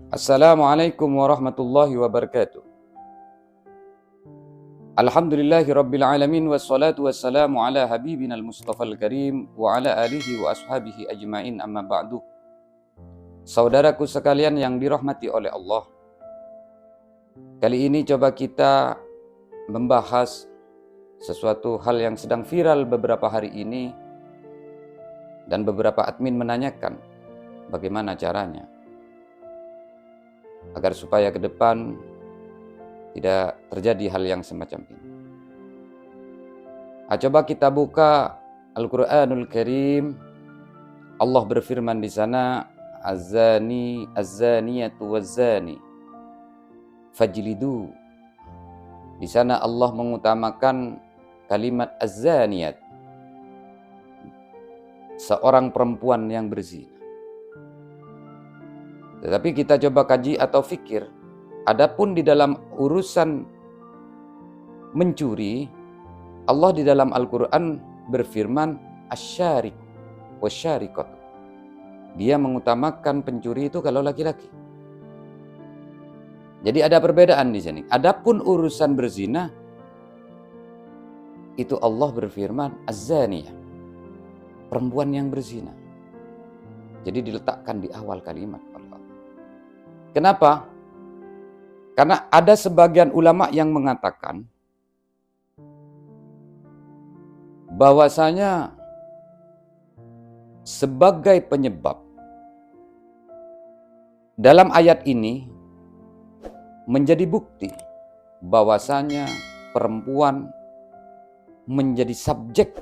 Assalamualaikum warahmatullahi wabarakatuh. Alhamdulillahi rabbil alamin wassalatu wassalamu ala habibina al-mustafa al-karim wa ala alihi wa ashabihi ajmain amma ba'du. Saudaraku sekalian yang dirahmati oleh Allah, kali ini coba kita membahas sesuatu hal yang sedang viral beberapa hari ini, dan beberapa admin menanyakan bagaimana caranya agar supaya ke depan tidak terjadi hal yang semacam ini. Coba kita buka Al-Quranul Karim. Allah berfirman di sana, Az-zani az-zaniyatu waz-zani fajlidu. Di sana Allah mengutamakan kalimat az-zaniyat, seorang perempuan yang berzina. Tetapi kita coba kaji atau fikir, adapun di dalam urusan mencuri, Allah di dalam Al-Quran berfirman asy-syariq wasyariqat. Dia mengutamakan pencuri itu kalau laki-laki. Jadi ada perbedaan di sini. Adapun urusan berzina, itu Allah berfirman az-zaniyah, perempuan yang berzina. Jadi diletakkan di awal kalimat Allah. Kenapa? Karena ada sebagian ulama yang mengatakan bahwasanya sebagai penyebab dalam ayat ini menjadi bukti bahwasanya perempuan menjadi subjek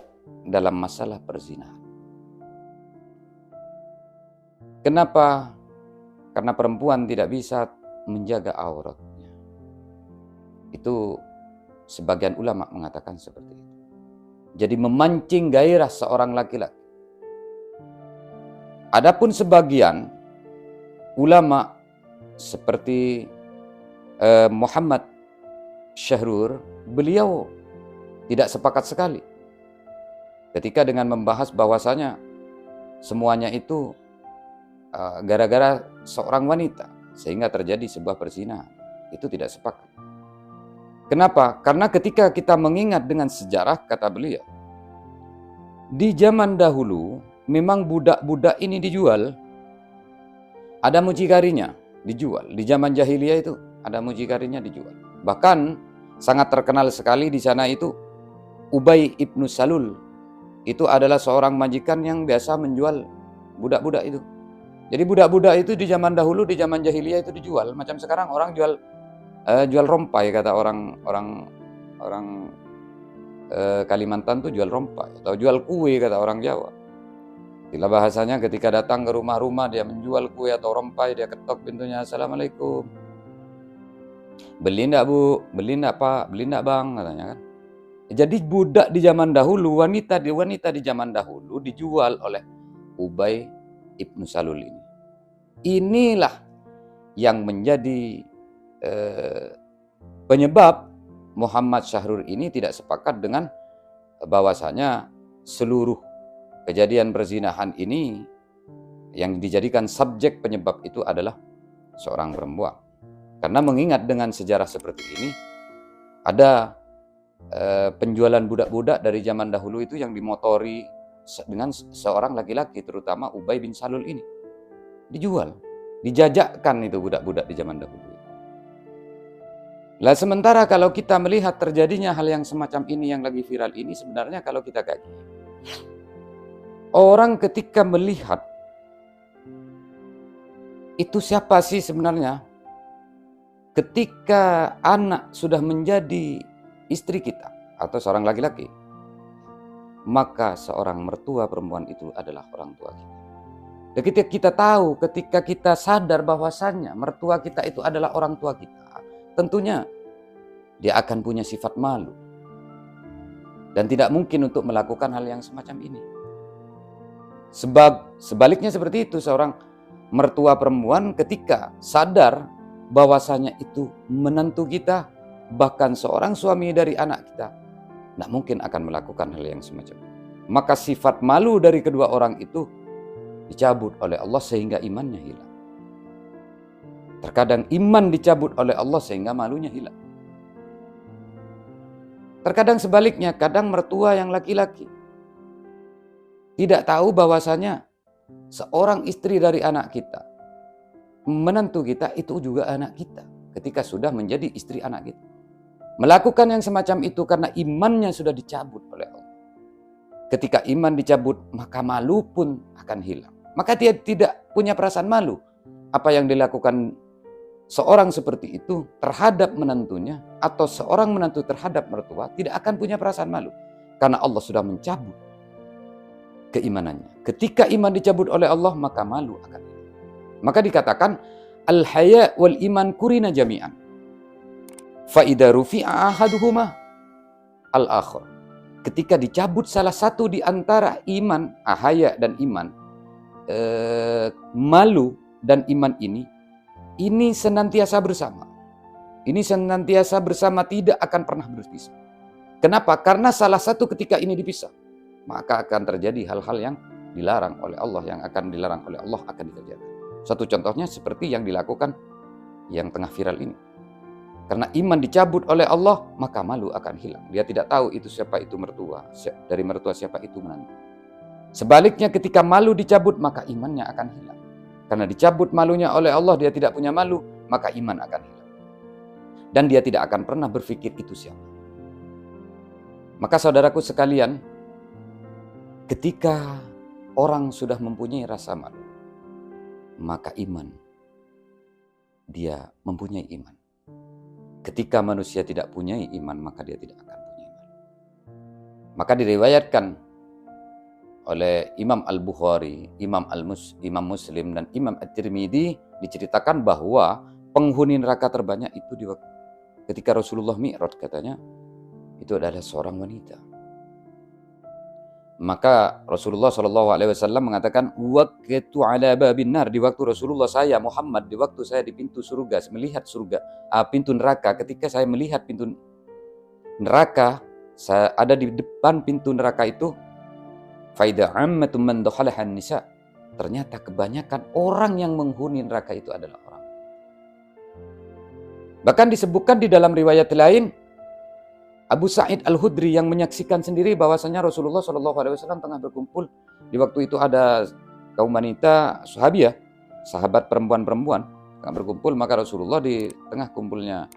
dalam masalah perzinahan. Kenapa? Karena perempuan tidak bisa menjaga auratnya. Itu sebagian ulama mengatakan seperti itu. Jadi memancing gairah seorang laki-laki. Adapun sebagian ulama seperti Muhammad Syahrur, beliau tidak sepakat sekali ketika dengan membahas bahwasanya semuanya itu gara-gara seorang wanita sehingga terjadi sebuah perzinahan. Itu tidak sepakat. Kenapa? Karena ketika kita mengingat dengan sejarah, kata beliau, di zaman dahulu memang budak-budak ini dijual, ada mucikarinya dijual. Di zaman jahiliyah itu ada mucikarinya dijual. Bahkan sangat terkenal sekali di sana itu Ubay ibnu Salul. Itu adalah seorang majikan yang biasa menjual budak-budak itu. Jadi budak-budak itu di zaman dahulu, di zaman jahiliyah itu dijual. Macam sekarang orang jual rompai, kata orang Kalimantan tuh jual rompai, atau jual kue kata orang Jawa. Bila bahasanya ketika datang ke rumah-rumah dia menjual kue atau rompai, dia ketok pintunya, Assalamualaikum. Beli enggak bu? Beli enggak pak? Beli enggak bang? Katanya kan. Jadi budak di zaman dahulu, wanita di zaman dahulu dijual oleh Ubay ibnu Salul ini. Inilah yang menjadi penyebab Muhammad Syahrur ini tidak sepakat dengan bahwasanya seluruh kejadian perzinahan ini yang dijadikan subjek penyebab itu adalah seorang perempuan. Karena mengingat dengan sejarah seperti ini, ada penjualan budak-budak dari zaman dahulu itu yang dimotori dengan seorang laki-laki, terutama Ubay bin Salul ini. Dijual, dijajakkan itu budak-budak di zaman dahulu. Lah sementara kalau kita melihat terjadinya hal yang semacam ini yang lagi viral ini, sebenarnya kalau kita kaji, orang ketika melihat itu siapa sih sebenarnya? Ketika anak sudah menjadi istri kita atau seorang laki-laki, maka seorang mertua perempuan itu adalah orang tua kita. Dan ketika kita tahu, ketika kita sadar bahwasannya mertua kita itu adalah orang tua kita, tentunya dia akan punya sifat malu. Dan tidak mungkin untuk melakukan hal yang semacam ini. Sebab sebaliknya seperti itu, seorang mertua perempuan ketika sadar bahwasanya itu menantu kita, bahkan seorang suami dari anak kita, tidak mungkin akan melakukan hal yang semacam itu. Maka sifat malu dari kedua orang itu dicabut oleh Allah sehingga imannya hilang. Terkadang iman dicabut oleh Allah sehingga malunya hilang. Terkadang sebaliknya, kadang mertua yang laki-laki tidak tahu bahwasanya seorang istri dari anak kita, menantu kita itu juga anak kita ketika sudah menjadi istri anak kita. Melakukan yang semacam itu karena imannya sudah dicabut oleh Allah. Ketika iman dicabut, maka malu pun akan hilang. Maka dia tidak punya perasaan malu. Apa yang dilakukan seorang seperti itu terhadap menantunya atau seorang menantu terhadap mertua tidak akan punya perasaan malu. Karena Allah sudah mencabut keimanannya. Ketika iman dicabut oleh Allah, maka malu akan hilang. Maka dikatakan, al-haya wal iman kurina jami'an. Fa'idha rufi'a ahaduhuma al-akhir. Ketika dicabut salah satu di antara iman, haya dan iman, malu dan iman ini senantiasa bersama. Ini senantiasa bersama, tidak akan pernah berpisah. Kenapa? Karena salah satu ketika ini dipisah, maka akan terjadi hal-hal yang dilarang oleh Allah, yang akan dilarang oleh Allah akan dikerjakan. Satu contohnya seperti yang dilakukan yang tengah viral ini. Karena iman dicabut oleh Allah, maka malu akan hilang. Dia tidak tahu itu siapa itu mertua, dari mertua siapa itu menantu. Sebaliknya ketika malu dicabut, maka imannya akan hilang. Karena dicabut malunya oleh Allah, dia tidak punya malu, maka iman akan hilang. Dan dia tidak akan pernah berpikir itu siapa. Maka saudaraku sekalian, ketika orang sudah mempunyai rasa malu, maka iman, dia mempunyai iman. Ketika manusia tidak punya iman, maka dia tidak akan punya iman. Maka diriwayatkan oleh Imam Al-Bukhari, Imam Muslim, dan Imam At-Tirmidzi, diceritakan bahwa penghuni neraka terbanyak itu ketika Rasulullah Mi'raj, katanya itu adalah seorang wanita. Maka Rasulullah SAW mengatakan, waqtu ala babin nar, di waktu Rasulullah saya Muhammad, di waktu saya di pintu surga, melihat pintu neraka, ketika saya melihat pintu neraka, saya ada di depan pintu neraka itu, faida ammatum man dakhalahan nisa, ternyata kebanyakan orang yang menghuni neraka itu adalah orang. Bahkan disebutkan di dalam riwayat lain, Abu Sa'id Al-Khudri yang menyaksikan sendiri bahwasanya Rasulullah SAW tengah berkumpul. Di waktu itu ada kaum wanita sahabiah, sahabat perempuan-perempuan tengah berkumpul. Maka Rasulullah di tengah kumpulnya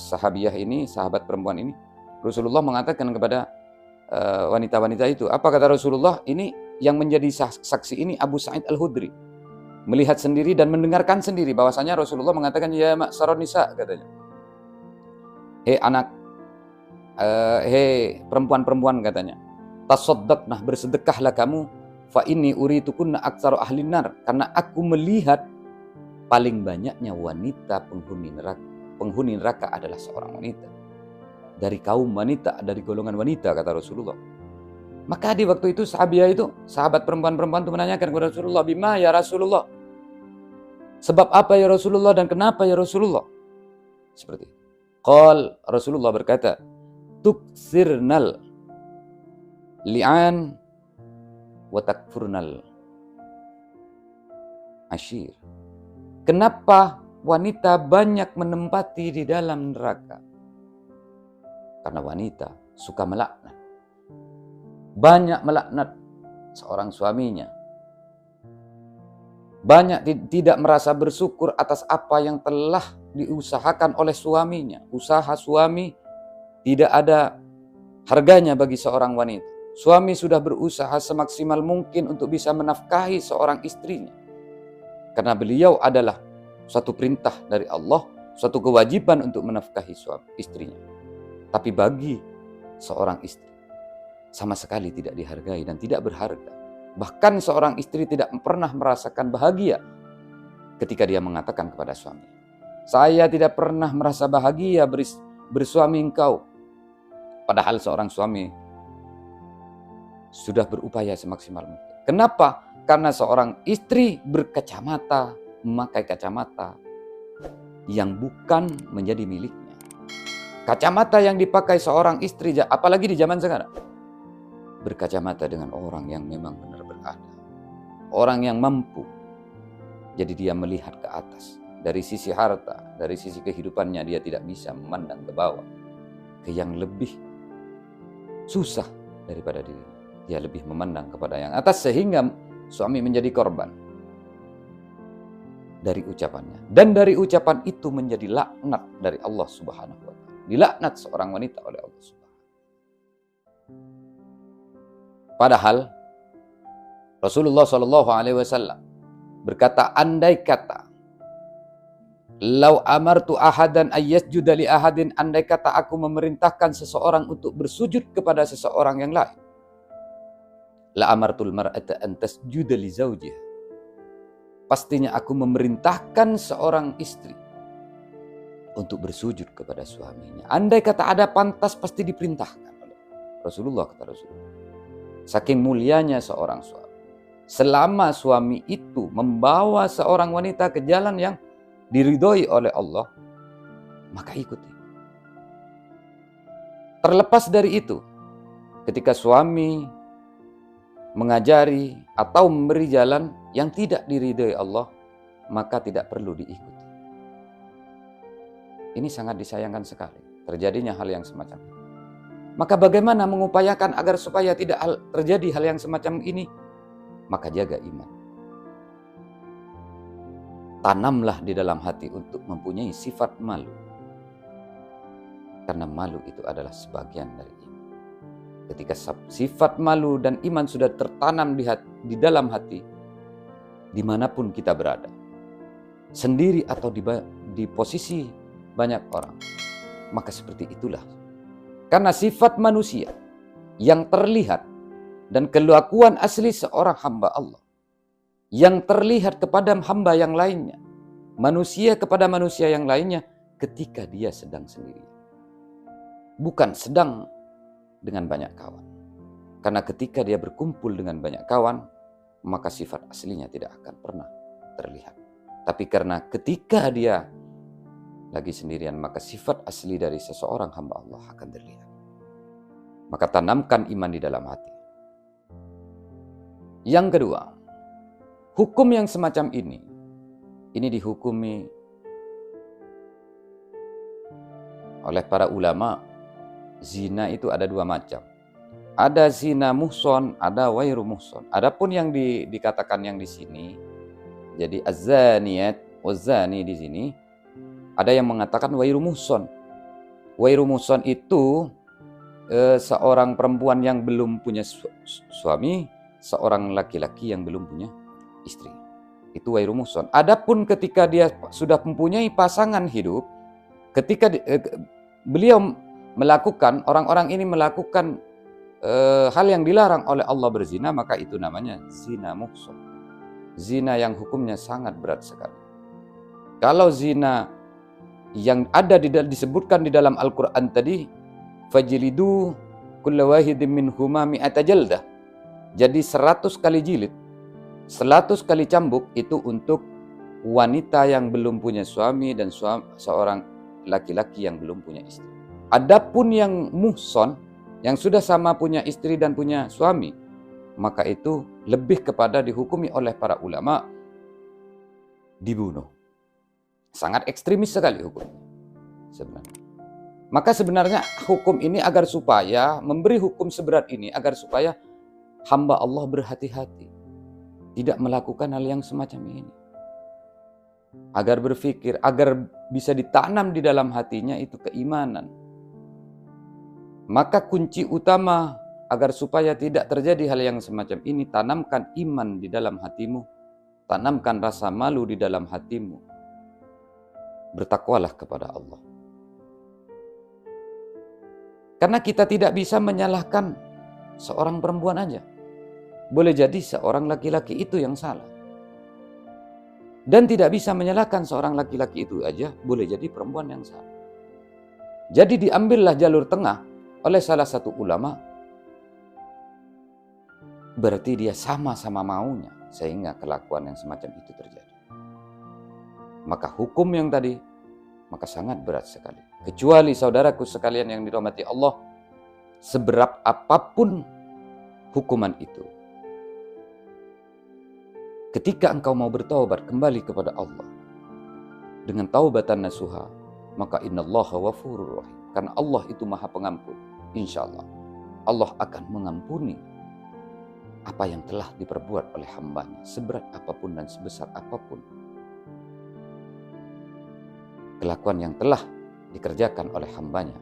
sahabiah ini, sahabat perempuan ini, Rasulullah mengatakan kepada wanita-wanita itu, apa kata Rasulullah? Ini yang menjadi saksi ini Abu Sa'id Al-Khudri, melihat sendiri dan mendengarkan sendiri bahwasanya Rasulullah mengatakan, ya ma'syaron nisa, katanya, hei perempuan-perempuan, katanya, tasaddaqnah, bersedekahlah kamu, fa inni uritukunna aktsaru ahlin nar, karena aku melihat paling banyaknya wanita penghuni neraka adalah seorang wanita, dari kaum wanita, dari golongan wanita, kata Rasulullah. Maka di waktu itu sahabat perempuan-perempuan itu menanyakan kepada Rasulullah, bima ya Rasulullah, sebab apa ya Rasulullah, dan kenapa ya Rasulullah? Seperti itu. Rasulullah berkata, tuksirnal li'an wa takfurnal ashir. Kenapa wanita banyak menempati di dalam neraka? Karena wanita suka melaknat. Banyak melaknat seorang suaminya. Banyak tidak merasa bersyukur atas apa yang telah diusahakan oleh suaminya. Usaha suami tidak ada harganya bagi seorang wanita. Suami sudah berusaha semaksimal mungkin untuk bisa menafkahi seorang istrinya. Karena beliau adalah suatu perintah dari Allah, suatu kewajiban untuk menafkahi istrinya. Tapi bagi seorang istri, sama sekali tidak dihargai dan tidak berharga. Bahkan seorang istri tidak pernah merasakan bahagia ketika dia mengatakan kepada suami, saya tidak pernah merasa bahagia bersuami engkau. Padahal seorang suami sudah berupaya semaksimal mungkin. Kenapa? Karena seorang istri berkacamata, memakai kacamata yang bukan menjadi miliknya. Kacamata yang dipakai seorang istri, apalagi di zaman sekarang, berkacamata dengan orang yang memang benar berada, orang yang mampu, Jadi dia melihat ke atas. Dari sisi harta, dari sisi kehidupannya dia tidak bisa memandang ke bawah, ke yang lebih susah daripada dirinya. Dia lebih memandang kepada yang atas sehingga suami menjadi korban dari ucapannya. Dan dari ucapan itu menjadi laknat dari Allah Subhanahu wa taala. Dilaknat seorang wanita oleh Allah Subhanahu. Padahal Rasulullah Shallallahu alaihi wasallam berkata, andai kata lau amartu ahadan ayyasjuda li ahadin, andai kata aku memerintahkan seseorang untuk bersujud kepada seseorang yang lain, la amartul mar'ata an tasjuda li zawjiha, pastinya aku memerintahkan seorang istri untuk bersujud kepada suaminya. Andai kata ada pantas, pasti diperintahkan oleh Rasulullah, kata Rasulullah. Saking mulianya seorang suami. Selama suami itu membawa seorang wanita ke jalan yang diridhoi oleh Allah, maka ikuti. Terlepas dari itu, ketika suami mengajari atau memberi jalan yang tidak diridhoi Allah, maka tidak perlu diikuti. Ini sangat disayangkan sekali terjadinya hal yang semacam ini. Maka bagaimana mengupayakan agar supaya tidak terjadi hal yang semacam ini? Maka jaga iman. Tanamlah di dalam hati untuk mempunyai sifat malu. Karena malu itu adalah sebagian dari iman. Ketika sifat malu dan iman sudah tertanam di dalam hati, dimanapun kita berada, sendiri atau di posisi banyak orang, maka seperti itulah. Karena sifat manusia yang terlihat dan kelakuan asli seorang hamba Allah yang terlihat kepada hamba yang lainnya, manusia kepada manusia yang lainnya, ketika dia sedang sendiri, bukan sedang dengan banyak kawan. Karena ketika dia berkumpul dengan banyak kawan, maka sifat aslinya tidak akan pernah terlihat. Tapi karena ketika dia lagi sendirian, maka sifat asli dari seseorang hamba Allah akan terlihat. Maka tanamkan iman di dalam hati. Yang kedua, hukum yang semacam ini dihukumi oleh para ulama. Zina itu ada dua macam. Ada zina muhson, ada wairu muhson. Adapun yang dikatakan yang di sini, jadi az-zaniyat waz-zani di sini, ada yang mengatakan wairu muhson. Wairu muhson itu seorang perempuan yang belum punya suami, seorang laki-laki yang belum punya istri. Itu wairu muhson. Adapun ketika dia sudah mempunyai pasangan hidup, ketika beliau melakukan, orang-orang ini melakukan hal yang dilarang oleh Allah berzina, maka itu namanya zina muhson. Zina yang hukumnya sangat berat sekali. Kalau zina yang ada disebutkan di dalam Al-Quran tadi, fajlidu kulla wahidin minhuma mi'ata jaldah. Jadi 100 kali jilid, 100 kali cambuk itu untuk wanita yang belum punya suami dan seorang laki-laki yang belum punya istri. Adapun yang muhson, yang sudah sama punya istri dan punya suami, maka itu lebih kepada dihukumi oleh para ulama dibunuh. Sangat ekstremis sekali hukumnya sebenarnya. Maka sebenarnya hukum ini agar supaya memberi hukum seberat ini, agar supaya hamba Allah berhati-hati tidak melakukan hal yang semacam ini. Agar berpikir, agar bisa ditanam di dalam hatinya itu keimanan. Maka kunci utama agar supaya tidak terjadi hal yang semacam ini, tanamkan iman di dalam hatimu, tanamkan rasa malu di dalam hatimu. Bertakwalah kepada Allah. Karena kita tidak bisa menyalahkan seorang perempuan aja. Boleh jadi seorang laki-laki itu yang salah. Dan tidak bisa menyalahkan seorang laki-laki itu aja, boleh jadi perempuan yang salah. Jadi diambillah jalur tengah oleh salah satu ulama. Berarti dia sama-sama maunya, sehingga kelakuan yang semacam itu terjadi. Maka hukum yang tadi, maka sangat berat sekali. Kecuali saudaraku sekalian yang dirahmati Allah, seberat apapun hukuman itu, ketika engkau mau bertaubat kembali kepada Allah dengan taubatan nasuha, maka innallaha ghafurur rahim. Karena Allah itu Maha Pengampun. Insya Allah Allah akan mengampuni apa yang telah diperbuat oleh hambanya, seberat apapun dan sebesar apapun kelakuan yang telah dikerjakan oleh hambanya,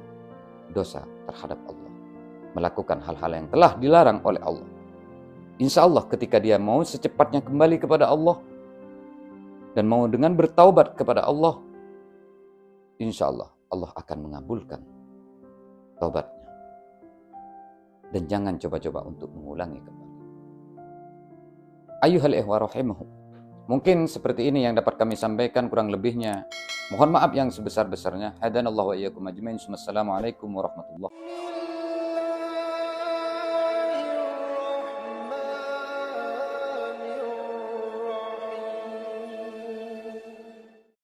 dosa terhadap Allah, melakukan hal-hal yang telah dilarang oleh Allah. Insya Allah ketika dia mau secepatnya kembali kepada Allah dan mau dengan bertaubat kepada Allah, insya Allah Allah akan mengabulkan taubatnya. Dan jangan coba-coba untuk mengulangi kembali. Ayyuhal ihwa rahimahum. Mungkin seperti ini yang dapat kami sampaikan, kurang lebihnya mohon maaf yang sebesar-besarnya. Hadanallahu wa iyyakum ajmain. Wassalamualaikum warahmatullahi wabarakatuh.